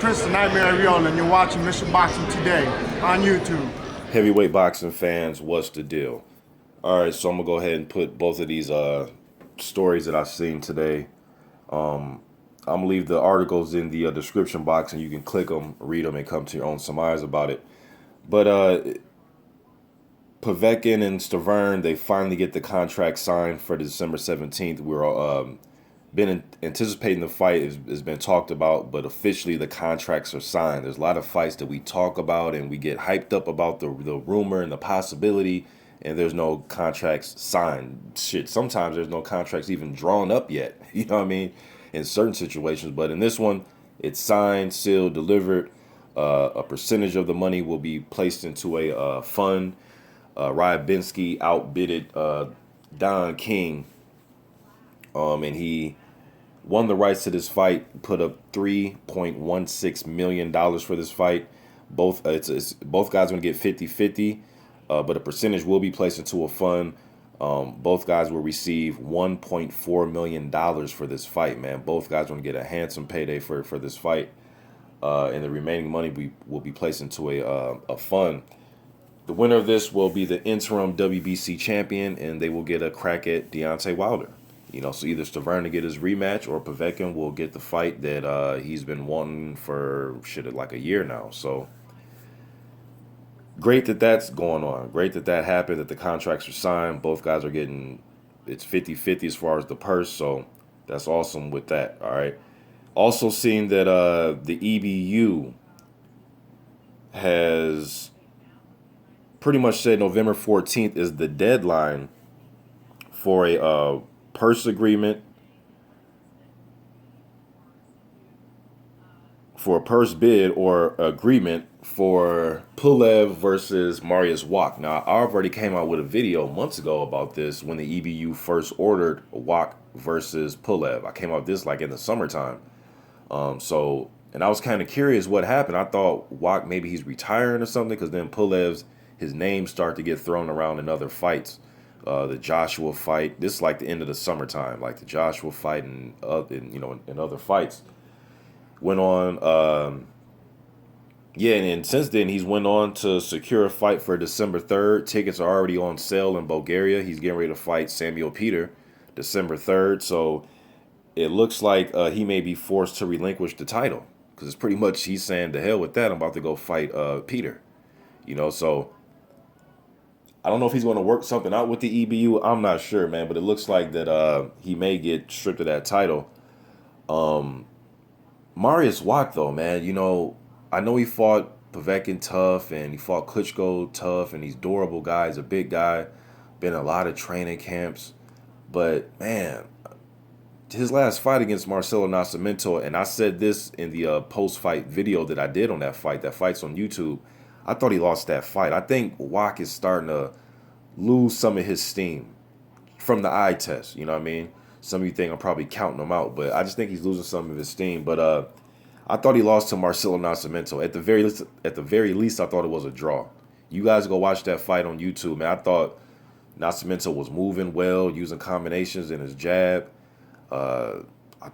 Chris the Nightmare Ariola, and you're watching Mission Boxing Today on YouTube. Heavyweight boxing fans, what's the deal? All right, so I'm gonna go ahead and put both of these stories that I've seen today. I'm gonna leave the articles in the description box, and you can click them, read them, and come to your own surmise about it. But Povetkin and Stiverne, they finally get the contract signed for December 17th. We're been anticipating the fight has been talked about, but officially the contracts are signed. There's a lot of fights that we talk about and we get hyped up about the rumor and the possibility, and there's no contracts signed. Shit, sometimes there's no contracts even drawn up yet. You know what I mean? In certain situations, but in this one, it's signed, sealed, delivered. A percentage of the money will be placed into a fund. Ryabinski outbidded Don King, and he won the rights to this fight, put up $3.16 million for this fight. Both both guys are going to get 50-50, but a percentage will be placed into a fund. Both guys will receive $1.4 million for this fight, man. Both guys are going to get a handsome payday for this fight, and the remaining money will be placed into a fund. The winner of this will be the interim WBC champion, and they will get a crack at Deontay Wilder. You know, so either Stiverne to get his rematch or Povetkin will get the fight that he's been wanting for like a year now. So great that that's going on. Great that that happened, that the contracts are signed. Both guys are getting, it's 50-50 as far as the purse. So that's awesome with that. All right. Also seeing that the EBU has pretty much said November 14th is the deadline for a purse agreement, for a purse bid or agreement for Pulev versus Wach. Now, I already came out with a video months ago about this when the EBU first ordered Wach versus Pulev. I came out with this like in the summertime. And I was kind of curious what happened. I thought Wach, maybe he's retiring or something, because then his name started to get thrown around in other fights. The Joshua fight. This is like the end of the summertime, like the Joshua fight and in other fights went on. And since then he's went on to secure a fight for December 3rd. Tickets are already on sale in Bulgaria. He's getting ready to fight Samuel Peter December 3rd. So it looks like he may be forced to relinquish the title, because it's pretty much he's saying, to hell with that, I'm about to go fight Peter. So I don't know if he's going to work something out with the EBU. I'm not sure, man, but it looks like that he may get stripped of that title. MARUISZ Wach, though, man, I know he fought Povetkin tough, and he fought Klitschko tough, and he's durable guy. He's a big guy, been in a lot of training camps. But, man, his last fight against Marcelo Nascimento, and I said this in the post-fight video that I did on that fight. That fight's on YouTube. I thought he lost that fight. I think Wach is starting to lose some of his steam from the eye test. You know what I mean? Some of you think I'm probably counting him out, but I just think he's losing some of his steam. But I thought he lost to Marcelo Nascimento. At the very least, I thought it was a draw. You guys go watch that fight on YouTube, man. I thought Nascimento was moving well, using combinations in his jab. I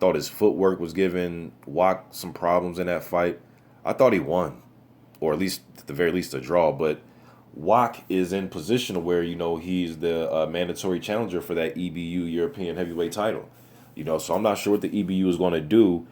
thought his footwork was giving Wach some problems in that fight. I thought he won, or at least at the very least a draw. But Wach is in position to where he's the mandatory challenger for that EBU European heavyweight title. So I'm not sure what the EBU is going to do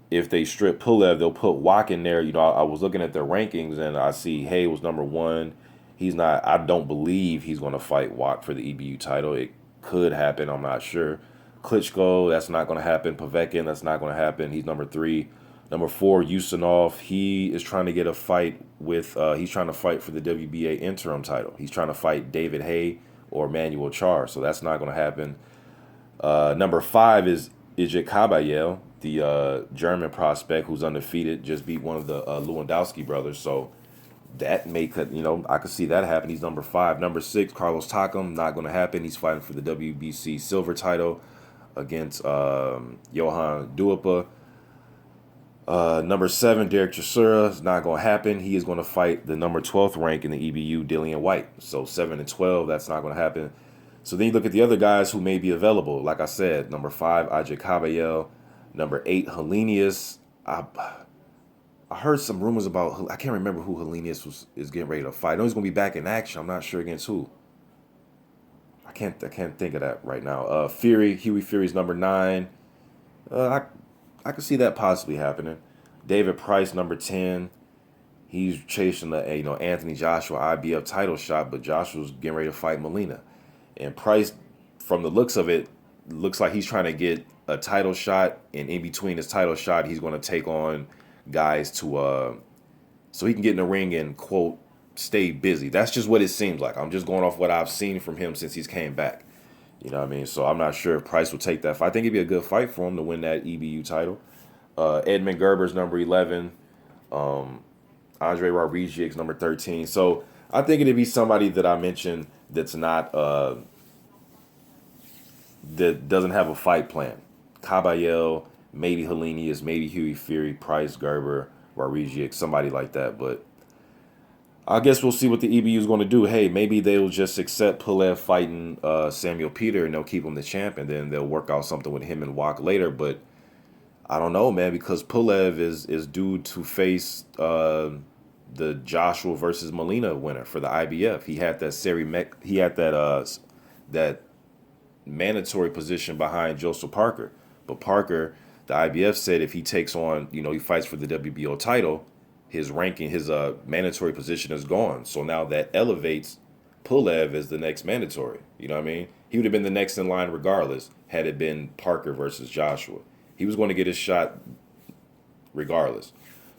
if they strip Pulev. They'll put Wach in there. I was looking at their rankings and I see Hay was number 1. He's not. I don't believe he's going to fight Wach for the EBU title. It could happen. I'm not sure. Klitschko, that's not going to happen. Povetkin, that's not going to happen. He's number 3. Number 4, Usanov. He is trying to get a fight with, he's trying to fight for the WBA interim title. He's trying to fight David Hay or Manuel Charr, so that's not going to happen. Number 5 is Ijit Kabayel, the German prospect who's undefeated, just beat one of the Lewandowski brothers, so that may cut, I could see that happen. He's number 5. Number 6, Carlos Takam, not going to happen. He's fighting for the WBC silver title against Johan Duipa. Number 7, Derek Chisora, is not going to happen. He is going to fight the number 12th rank in the EBU, Dillian White. So 7 and 12, that's not going to happen. So then you look at the other guys who may be available. Like I said, number 5, Ajay Kabayel. Number 8, Helenius. I heard some rumors about, I can't remember who Helenius is getting ready to fight. I know he's gonna be back in action. I'm not sure against who. I can't think of that right now. Huey Fury's number 9. I could see that possibly happening. David Price, number 10. He's chasing the Anthony Joshua IBF title shot, but Joshua's getting ready to fight Molina. And Price, from the looks of it, looks like he's trying to get a title shot, and in between his title shot, he's going to take on guys to so he can get in the ring and, quote, stay busy. That's just what it seems like. I'm just going off what I've seen from him since he's came back. You know what I mean? So I'm not sure if Price will take that fight. I think it'd be a good fight for him to win that EBU title. Edmund Gerber's number 11. Andre Rodriguez number 13. So I think it'd be somebody that I mentioned that's not that doesn't have a fight plan. Caballel, maybe Helenius, maybe Huey Fury, Price, Gerber, Rodriguez, somebody like that. But I guess we'll see what the EBU is going to do. Hey, maybe they'll just accept Pulev fighting Samuel Peter and they'll keep him the champ, and then they'll work out something with him and Wach later. But I don't know, man, because Pulev is due to face the Joshua versus Molina winner for the IBF. He had that mandatory position behind Joseph Parker. But Parker, the IBF said if he takes on, he fights for the WBO title, his ranking, his mandatory position is gone. So now that elevates Pulev as the next mandatory. You know what I mean? He would have been the next in line regardless had it been Parker versus Joshua. He was going to get his shot regardless.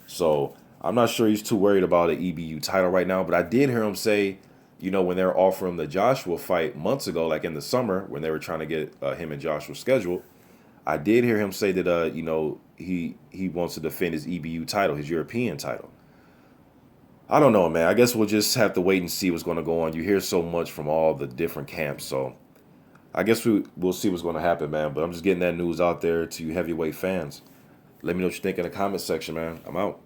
So I'm not sure he's too worried about an EBU title right now, but I did hear him say, when they were offering the Joshua fight months ago, like in the summer when they were trying to get him and Joshua scheduled, I did hear him say that, he wants to defend his EBU title, his European title. I don't know, man. I guess we'll just have to wait and see what's going to go on. You hear so much from all the different camps, so I guess we'll see what's going to happen, man. But I'm just getting that news out there to you heavyweight fans. Let me know what you think in the comment section, man. I'm out.